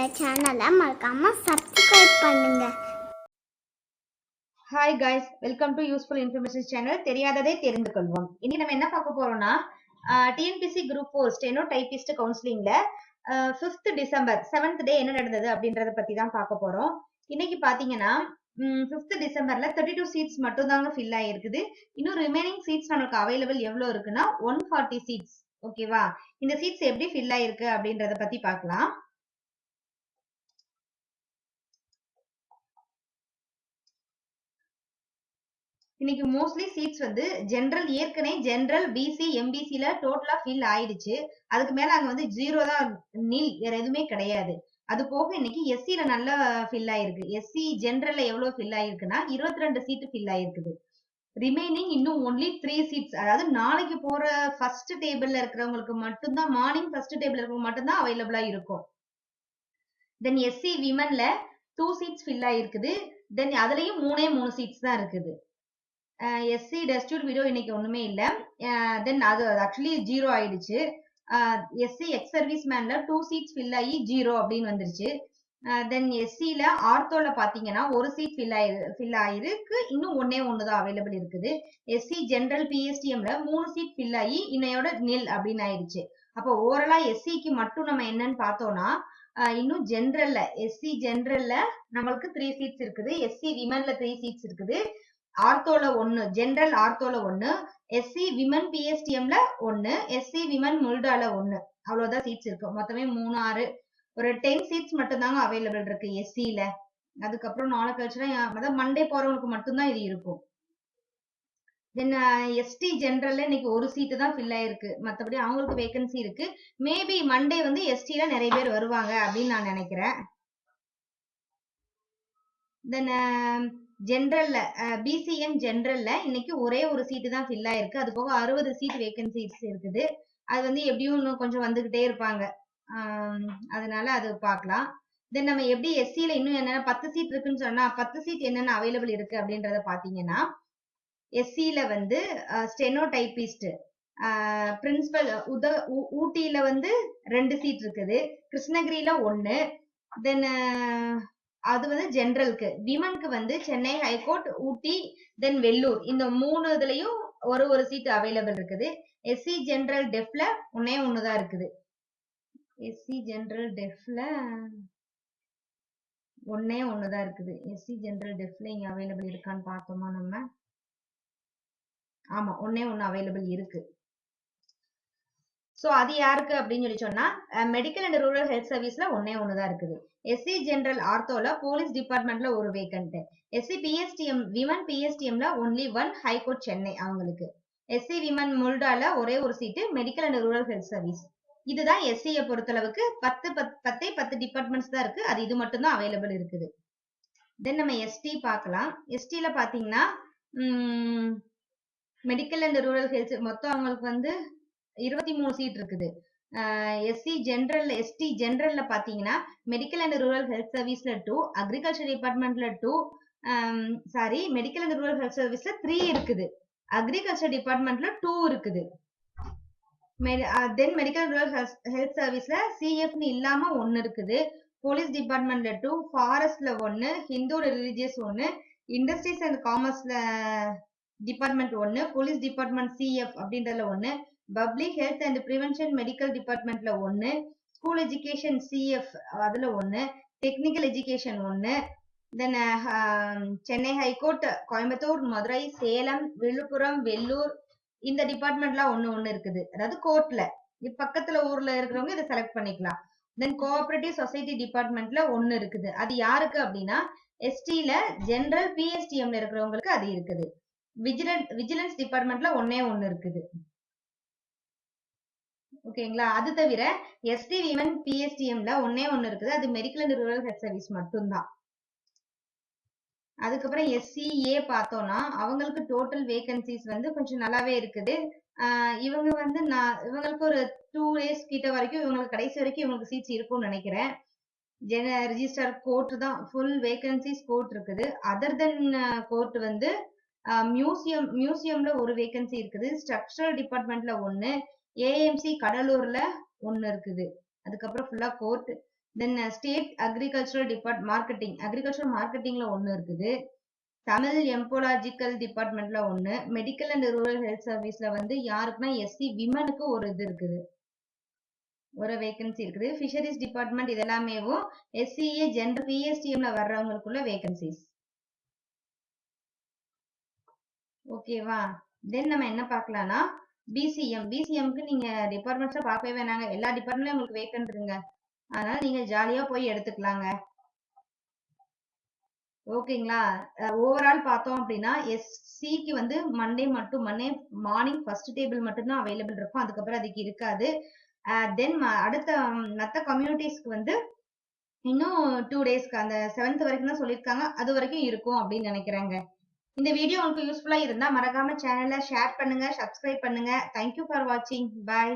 சேனலை மறக்காம சப்ஸ்கிரைப் பண்ணுங்க. Hi guys, welcome to useful information channel. தெரியாததை தெரிந்து கொள்வோம். இன்னைக்கு நம்ம என்ன பார்க்க போறோம்னா டிஎன்பிசி குரூப் 4 ஸ்டெனோ டைபிஸ்ட் கவுன்சிலிங்ல 5th டிசம்பர் 7th டே என்ன நடந்தது அப்படின்றத பத்தி தான் பார்க்க போறோம். இன்னைக்கு பாத்தீங்கன்னா 5th டிசம்பர்ல 32 சீட்ஸ் மட்டும் தாங்க ஃபில் ஆயிருக்குது. இன்னும் ரிமைனிங் சீட்ஸ் நமக்கு அவைலபிள் எவ்வளவு இருக்குன்னா 140 சீட்ஸ். ஓகேவா? இந்த சீட்ஸ் எப்படி ஃபில் ஆயிருக்கு அப்படின்றத பத்தி பார்க்கலாம். இன்னைக்கு மோஸ்ட்லி சீட்ஸ் வந்து ஏற்கனவே ஜெனரல் பிசி எம்பிசில டோட்டலா ஃபில் ஆயிடுச்சு. அதுக்கு மேல அங்க வந்து 0 தான், நில், வேற எதுவுமே கிடையாது. அது போக இன்னைக்கு எஸ்சில நல்லா ஃபில் ஆயிருக்கு. எஸ்சி ஜெனரல்ல எவ்வளவு ஃபில் ஆயிருக்குன்னா 22 சீட் ஃபில் ஆயிருக்குது. ரிமைனிங் இன்னும் ஒன்லி 3 சீட்ஸ், அதாவது நாளைக்கு போற ஃபர்ஸ்ட் டேபிள்ல இருக்கிறவங்களுக்கு மட்டும்தான், மார்னிங் ஃபர்ஸ்ட் டேபிள்ல இருக்கிறவங்க மட்டும்தான் அவைலபிளா இருக்கும். தென் எஸ்சி விமன்ல 2 சீட்ஸ் ஃபில் ஆயிருக்குது. தென் அதுலயும் 3 சீட்ஸ் தான் இருக்குது. எஸ்சி டெஸ்டியூட் வீடியோ இன்னைக்கு ஒண்ணுமே இல்ல. தென் அது ஆக்சுவலி 0 ஆயிடுச்சு. எஸ்சி எக்ஸ் சர்வீஸ் மேன்ல 2 சீட்ஸ் ஃபில் ஆகி 0 அப்படின்னு வந்துருச்சு. தென் எஸ்சில ஆர்த்தோல பாத்தீங்கன்னா 1 சீட் ஃபில் ஆயிருக்கு. இன்னும் ஒண்ணு தான் அவைலபிள் இருக்குது. எஸ்சி ஜெனரல் பிஎஸ்டிஎம்ல 3 சீட் ஃபில் ஆகி இன்னையோட நில் அப்படின்னு ஆயிடுச்சு. அப்போ ஓவரலா எஸ்சிக்கு மட்டும் நம்ம என்னன்னு பார்த்தோம்னா இன்னும் ஜெனரல்ல எஸ்சி ஜெனரல்ல நம்மளுக்கு 3 சீட்ஸ் இருக்குது. எஸ்சி விமன்ல 3 சீட்ஸ் இருக்குது. ஆர்த்தோல 1, ஜெனரல் ஆர்த்தோல 1, எஸ்சி விமன் பிஎஸ்டிஎம்ல 1, எஸ்சி விமன் முல்டால 1. அவ்வளவுதான் சீட்ஸ் இருக்கு. மொத்தமே 3, 6, ஒரு 10 சீட்ஸ் மட்டும் தாங்க அவைலபிள் இருக்கு எஸ்சில. அதுக்கப்புறம் நாளை கழிச்சுனா அதாவது மண்டே போறவங்களுக்கு மட்டும்தான் இது இருக்கும். தென் எஸ்டி ஜெனரல்ல இன்னைக்கு 1 சீட்டு தான் ஃபில் ஆயிருக்கு. மற்றபடி அவங்களுக்கு வேகன்சி இருக்கு. மேபி மண்டே வந்து எஸ்டில நிறைய பேர் வருவாங்க அப்படின்னு நான் நினைக்கிறேன். தென் ஜெனரல்ல பிசிஎம் ஜெனரல்ல இன்னைக்கு ஒரே ஒரு சீட்டு தான் ஃபில் ஆயிருக்கு. அது போக 60 சீட் வேகன்சிஸ் இருக்குது. அது வந்து எப்படியும் இன்னும் கொஞ்சம் வந்துகிட்டே இருப்பாங்க. அதனால அது பார்க்கலாம். தென் நம்ம எப்படி எஸ்சில இன்னும் என்னென்ன 10 சீட் இருக்குன்னு சொன்னா 10 சீட் என்னென்ன அவைலபிள் இருக்கு அப்படின்றத பாத்தீங்கன்னா, எஸ்சில வந்து ஸ்டெனோ டைபிஸ்ட் பிரின்சிபல் ஊட்டியில வந்து 2 சீட் இருக்குது. கிருஷ்ணகிரியில 1. தென் அது வந்து ஜெனரலுக்கு. விமனுக்கு வந்து சென்னை ஹைகோர்ட், ஊட்டி, தென் வெள்ளூர், இந்த 3 இதுலயும் ஒரு சீட் அவைலபிள் இருக்குது. எஸ்சி ஜெனரல் டெஃப்ல ஒண்ணு தான் இருக்குது. எஸ்சி ஜெனரல் டெஃப்ல ஒண்ணு தான் இருக்குது. எஸ்சி ஜெனரல் டெஃப்ல இங்க அவைலபிள் இருக்கான்னு பார்த்தோமா நம்ம? ஆமா, ஒண்ணு அவைலபிள் இருக்கு. சோ அது யாருக்கு அப்படின்னு சொல்லி சொன்னா மெடிக்கல் அண்ட் ரூரல் ஹெல்த் சர்வீஸ்ல ஒண்ணு தான் இருக்குது. எஸ்சி ஜெனரல் ஆர்த்தோல போலீஸ் டிபார்ட்மெண்ட்ல ஒரு வேகன்ட். எஸ்சி பிஎஸ்டிஎம் விமன் பிஎஸ்டிஎம்ல ஒன்லி 1, ஹைகோர்ட் சென்னை அவங்களுக்கு. எஸ்சி விமன் முல்டால ஒரே ஒரு seat, medical and rural health service. இதுதான் எஸ்சியை பொறுத்தளவுக்கு 10 டிபார்ட்மெண்ட்ஸ் தான் இருக்கு. அது இது மட்டும் தான் அவைலபிள் இருக்குது. தென் நம்ம எஸ்டி பார்க்கலாம். எஸ்டில பாத்தீங்கன்னா மெடிக்கல் அண்ட் ரூரல் ஹெல்த் மொத்தம் அவங்களுக்கு வந்து 23 சீட் இருக்குது. எஸ்டி ஜெனரல்ல பாத்தீங்கன்னா மெடிக்கல் அண்ட் ரூரல் ஹெல்த் சர்வீஸ்ல 2, அக்ரிகல்ச்சர் டிபார்ட்மெண்ட்ல 2, மெடிக்கல் அண்ட் ரூரல் ஹெல்த் சர்வீஸ்ல 3 இருக்குது. அக்ரிகல்ச்சர் டிபார்ட்மெண்ட்ல 2 இருக்குது. Then medical and rural health சர்வீஸ்ல சிஎஃப்னு இல்லாம 1 இருக்குது. போலீஸ் டிபார்ட்மெண்ட்ல 2, ஃபாரஸ்ட்ல 1, ஹிந்து ரிலிஜியஸ் 1, இண்டஸ்ட்ரீஸ் அண்ட் காமர்ஸ்ல டிபார்ட்மெண்ட் 1, போலீஸ் டிபார்ட்மெண்ட் சிஎஃப் அப்படின்றதுல 1, public health and prevention medical டிபார்ட்மெண்ட்ல 1, ஸ்கூல் எஜுகேஷன் சிஎஃப் அதுல 1, technical education 1, then Chennai high court, Coimbatore, Madurai, Salem, Villupuram, Vellore, இந்த டிபார்ட்மெண்ட்ல ஒண்ணு இருக்குது. அதாவது கோர்ட்ல பக்கத்துல ஊர்ல இருக்கிறவங்க இதை செலக்ட் பண்ணிக்கலாம். தென் கோஆபரேட்டிவ் சொசைட்டி டிபார்ட்மெண்ட்ல 1 இருக்குது. அது யாருக்கு அப்படின்னா எஸ்டில ஜெனரல் பிஎஸ்டிஎம்ல இருக்கிறவங்களுக்கு அது இருக்குது. விஜிலன்ஸ் டிபார்ட்மெண்ட்ல ஒண்ணு இருக்குது. ஓகேங்களா? அது தவிர எஸ்டி விமன் பிஎஸ்டிஎம்ல ஒண்ணு இருக்குது. அது medical and rural health service மட்டும்தான். அதுக்கப்புறம் எஸ்சிஏ பார்த்தோம்னா அவங்களுக்கு டோட்டல் வேகன்சிஸ் வந்து கொஞ்சம் நல்லாவே இருக்குது. இவங்க வந்து இவங்களுக்கு ஒரு 2 days கிட்ட வரைக்கும், இவங்களுக்கு கடைசி வரைக்கும் இவங்களுக்கு சீட்ஸ் இருக்கும்னு நினைக்கிறேன். ரெஜிஸ்டர் கோர்ட் தான் ஃபுல் வேகன்சிஸ் கோர்ட் இருக்குது. அதர் தென் கோர்ட் வந்து மியூசியம்ல ஒரு வேகன்சி இருக்குது. ஸ்ட்ரக்சரல் டிபார்ட்மெண்ட்ல 1, ஏஎம்சி கடலூர்ல 1 இருக்குது. அதுக்கப்புறம் ஃபுல்லா கோர்ட். தென் ஸ்டேட் அக்ரிகல்ச்சரல் மார்க்கெட்டிங்ல ஒண்ணு இருக்குது. தமிழ் எம்போலாஜிக்கல் டிபார்ட்மெண்ட்ல ஒண்ணு, மெடிக்கல் அண்ட் ரூரல் ஹெல்த் சர்வீஸ்ல வந்து யாருக்குன்னா எஸ்சி விமனுக்கு ஒரு இது இருக்குது, ஒரு வேகன்சி இருக்குது. ஃபிஷரிஸ் டிபார்ட்மெண்ட் இதெல்லாமேவும் எஸ்சிஏ ஜென்ரல் பிஎஸ்டிஎம்ல வர்றவங்களுக்குள்ள வேகன்சிஸ். ஓகேவா? தென் நம்ம என்ன பார்க்கலாம்னா பிசிஎம்க்கு நீங்க டிபார்ட்மெண்ட்ஸை பார்க்கவே வேணாங்க, எல்லா டிபார்ட்மெண்ட்லயும் உங்களுக்கு வேகன்ட் இருங்க, அதனால நீங்க ஜாலியா போய் எடுத்துக்கலாங்க. ஓகேங்களா? ஓவரால் பார்த்தோம் அப்படின்னா எஸ்சிக்கு வந்து மண்டே மார்னிங் ஃபர்ஸ்ட் டேபிள் மட்டும்தான் அவைலபிள் இருக்கும், அதுக்கப்புறம் அதுக்கு இருக்காது. தென் அடுத்த மற்ற கம்யூனிட்டிஸ்க்கு வந்து இன்னும் 2 டேஸ்க்கு அந்த 7th வரைக்கும் தான் சொல்லியிருக்காங்க, அது வரைக்கும் இருக்கும் அப்படின்னு நினைக்கிறேங்க. இந்த வீடியோ உங்களுக்கு யூஸ்ஃபுல்லா இருந்தா மறக்காம சேனலை ஷேர் பண்ணுங்க, சப்ஸ்கிரைப் பண்ணுங்க. தேங்க்யூ ஃபார் வாட்சிங். பாய்.